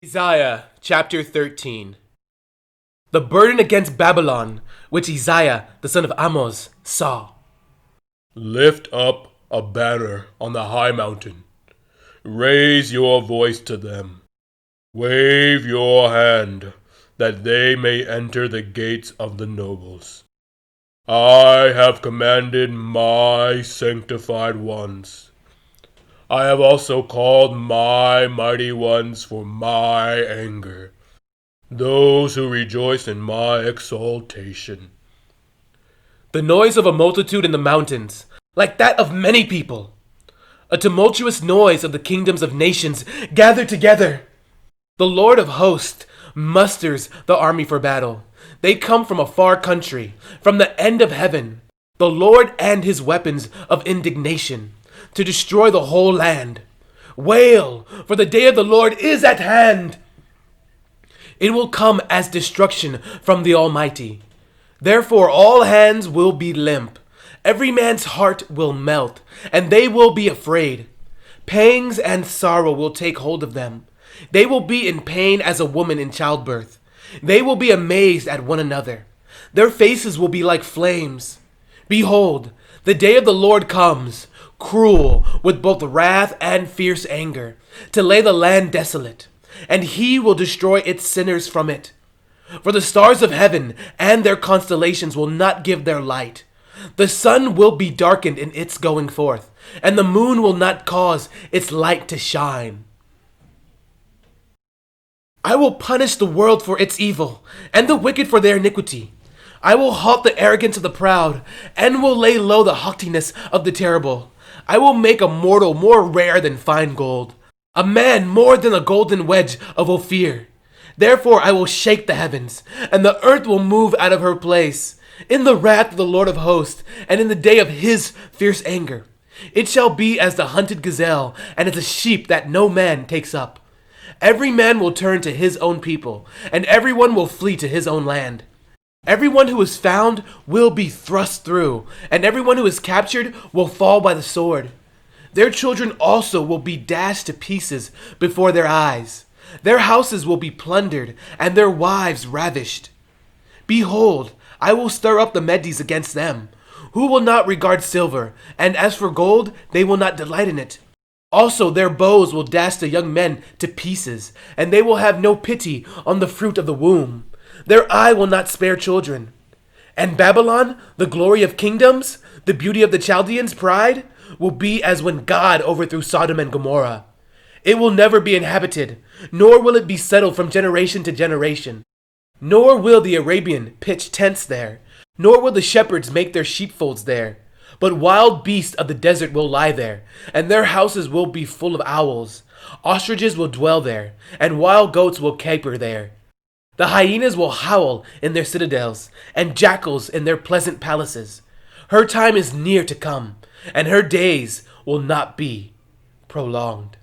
Isaiah chapter 13. The burden against Babylon, which Isaiah the son of Amoz saw. Lift up a banner on the high mountain. Raise your voice to them. Wave your hand, that they may enter the gates of the nobles. I have commanded my sanctified ones. I have also called my mighty ones for my anger, those who rejoice in my exaltation. The noise of a multitude in the mountains, like that of many people. A tumultuous noise of the kingdoms of nations gathered together. The Lord of hosts musters the army for battle. They come from a far country, from the end of heaven. The Lord and his weapons of indignation, to destroy the whole land. Wail, for the day of the Lord is at hand. It will come as destruction from the Almighty. Therefore all hands will be limp. Every man's heart will melt, and they will be afraid. Pangs and sorrow will take hold of them. They will be in pain as a woman in childbirth. They will be amazed at one another. Their faces will be like flames. Behold, the day of the Lord comes, cruel with both wrath and fierce anger, to lay the land desolate, and he will destroy its sinners from it. For the stars of heaven and their constellations will not give their light. The sun will be darkened in its going forth, and the moon will not cause its light to shine. I will punish the world for its evil, and the wicked for their iniquity. I will halt the arrogance of the proud, and will lay low the haughtiness of the terrible. I will make a mortal more rare than fine gold, a man more than a golden wedge of Ophir. Therefore I will shake the heavens, and the earth will move out of her place, in the wrath of the Lord of hosts, and in the day of his fierce anger. It shall be as the hunted gazelle, and as a sheep that no man takes up. Every man will turn to his own people, and everyone will flee to his own land. Everyone who is found will be thrust through, and everyone who is captured will fall by the sword. Their children also will be dashed to pieces before their eyes. Their houses will be plundered, and their wives ravished. Behold, I will stir up the Medes against them, who will not regard silver, and as for gold, they will not delight in it. Also their bows will dash the young men to pieces, and they will have no pity on the fruit of the womb. Their eye will not spare children. And Babylon, the glory of kingdoms, the beauty of the Chaldeans' pride, will be as when God overthrew Sodom and Gomorrah. It will never be inhabited, nor will it be settled from generation to generation. Nor will the Arabian pitch tents there, nor will the shepherds make their sheepfolds there. But wild beasts of the desert will lie there, and their houses will be full of owls. Ostriches will dwell there, and wild goats will caper there. The hyenas will howl in their citadels, and jackals in their pleasant palaces. Her time is near to come, and her days will not be prolonged.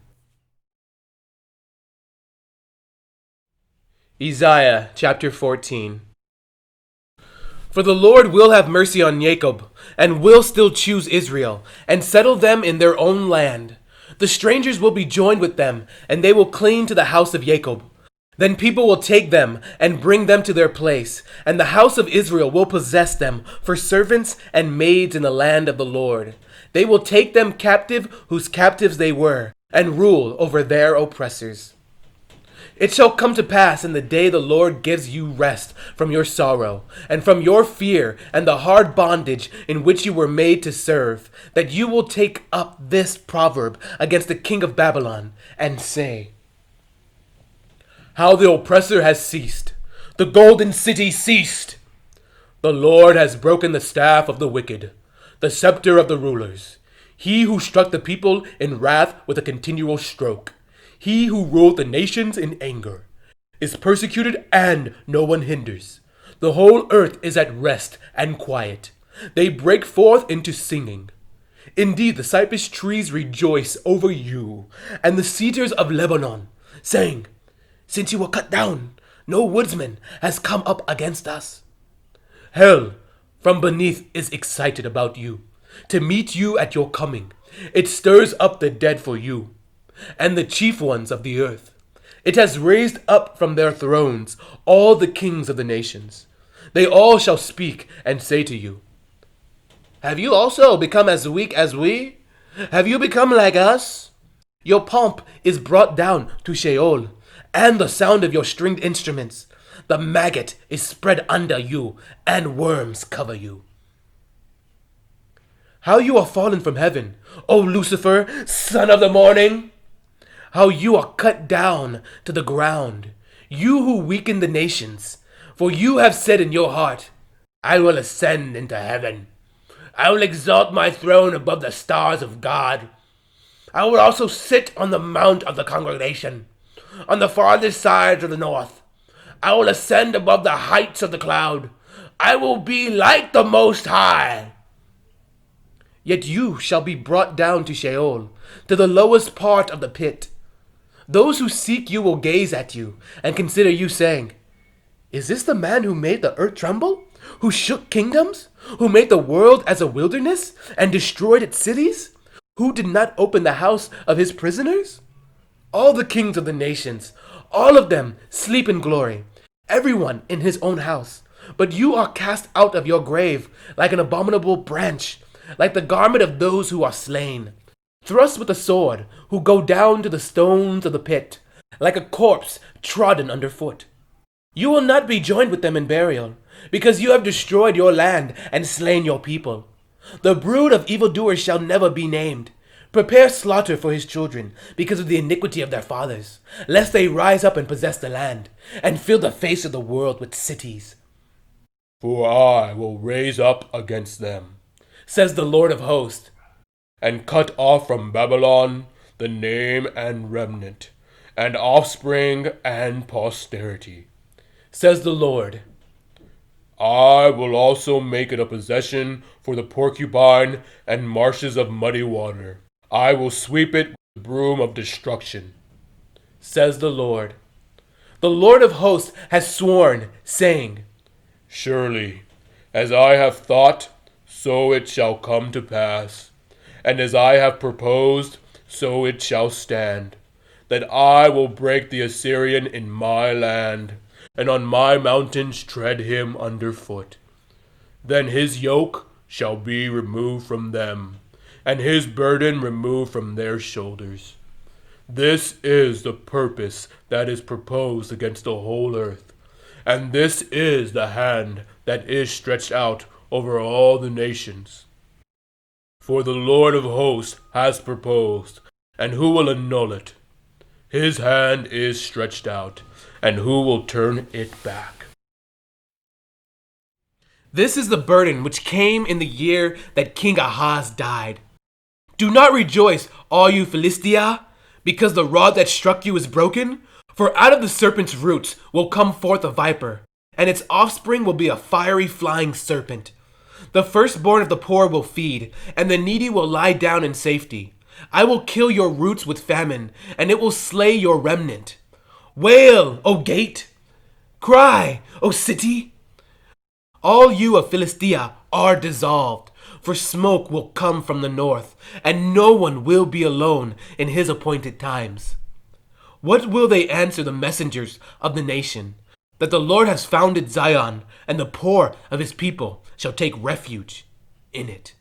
Isaiah chapter 14. For the Lord will have mercy on Jacob, and will still choose Israel, and settle them in their own land. The strangers will be joined with them, and they will cling to the house of Jacob. Then people will take them and bring them to their place, and the house of Israel will possess them for servants and maids in the land of the Lord. They will take them captive whose captives they were, and rule over their oppressors. It shall come to pass in the day the Lord gives you rest from your sorrow, and from your fear and the hard bondage in which you were made to serve, that you will take up this proverb against the king of Babylon, and say, How the oppressor has ceased, the golden city ceased. The Lord has broken the staff of the wicked, the scepter of the rulers. He who struck the people in wrath with a continual stroke. He who ruled the nations in anger is persecuted, and no one hinders. The whole earth is at rest and quiet. They break forth into singing. Indeed, the cypress trees rejoice over you, and the cedars of Lebanon, saying, Since you were cut down, no woodsman has come up against us. Hell from beneath is excited about you, to meet you at your coming. It stirs up the dead for you, and the chief ones of the earth. It has raised up from their thrones all the kings of the nations. They all shall speak and say to you, have you also become as weak as we? Have you become like us? Your pomp is brought down to Sheol, and the sound of your stringed instruments. The maggot is spread under you, and worms cover you. How you are fallen from heaven, O Lucifer, son of the morning! How you are cut down to the ground, you who weaken the nations. For you have said in your heart, I will ascend into heaven. I will exalt my throne above the stars of God. I will also sit on the mount of the congregation, on the farthest sides of the north. I will ascend above the heights of the cloud. I will be like the Most High. Yet you shall be brought down to Sheol, to the lowest part of the pit. Those who seek you will gaze at you and consider you, saying, is this the man who made the earth tremble? Who shook kingdoms? Who made the world as a wilderness and destroyed its cities? Who did not open the house of his prisoners? All the kings of the nations, all of them sleep in glory, everyone in his own house. But you are cast out of your grave like an abominable branch, like the garment of those who are slain, thrust with a sword, who go down to the stones of the pit, like a corpse trodden underfoot. You will not be joined with them in burial, because you have destroyed your land and slain your people. The brood of evildoers shall never be named. Prepare slaughter for his children, because of the iniquity of their fathers, lest they rise up and possess the land, and fill the face of the world with cities. For I will raise up against them, says the Lord of hosts, and cut off from Babylon the name and remnant, and offspring and posterity, says the Lord. I will also make it a possession for the porcupine and marshes of muddy water. I will sweep it with the broom of destruction, says the Lord. The Lord of hosts has sworn, saying, surely, as I have thought, so it shall come to pass, and as I have proposed, so it shall stand, that I will break the Assyrian in my land, and on my mountains tread him underfoot. Then his yoke shall be removed from them, and his burden removed from their shoulders. This is the purpose that is proposed against the whole earth, and this is the hand that is stretched out over all the nations. For the Lord of hosts has proposed, and who will annul it? His hand is stretched out, and who will turn it back? This is the burden which came in the year that King Ahaz died. Do not rejoice, all you Philistia, because the rod that struck you is broken. For out of the serpent's roots will come forth a viper, and its offspring will be a fiery flying serpent. The firstborn of the poor will feed, and the needy will lie down in safety. I will kill your roots with famine, and it will slay your remnant. Wail, O gate! Cry, O city! All you of Philistia are dissolved, for smoke will come from the north, and no one will be alone in his appointed times. What will they answer the messengers of the nation? That the Lord has founded Zion, and the poor of his people shall take refuge in it.